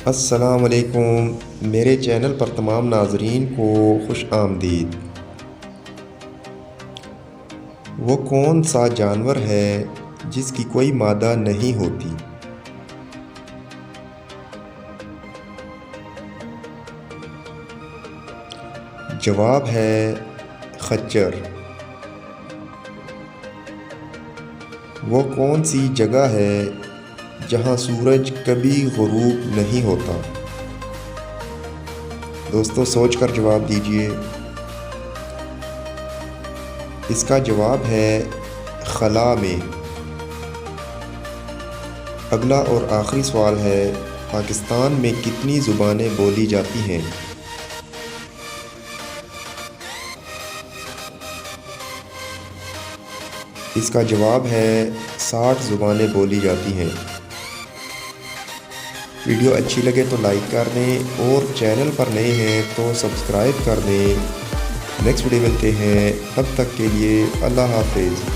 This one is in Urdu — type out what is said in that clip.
السلام علیکم، میرے چینل پر تمام ناظرین کو خوش آمدید۔ وہ کون سا جانور ہے جس کی کوئی مادہ نہیں ہوتی؟ جواب ہے خچر۔ وہ کون سی جگہ ہے جہاں سورج کبھی غروب نہیں ہوتا؟ دوستو سوچ کر جواب دیجئے۔ اس کا جواب ہے خلا میں۔ اگلا اور آخری سوال ہے، پاکستان میں کتنی زبانیں بولی جاتی ہیں؟ اس کا جواب ہے 60 زبانیں بولی جاتی ہیں۔ ویڈیو اچھی لگے تو لائک کر دیں اور چینل پر نئے ہیں تو سبسکرائب کر دیں۔ نیکسٹ ویڈیو ملتے ہیں، تب تک کے لیے اللہ حافظ۔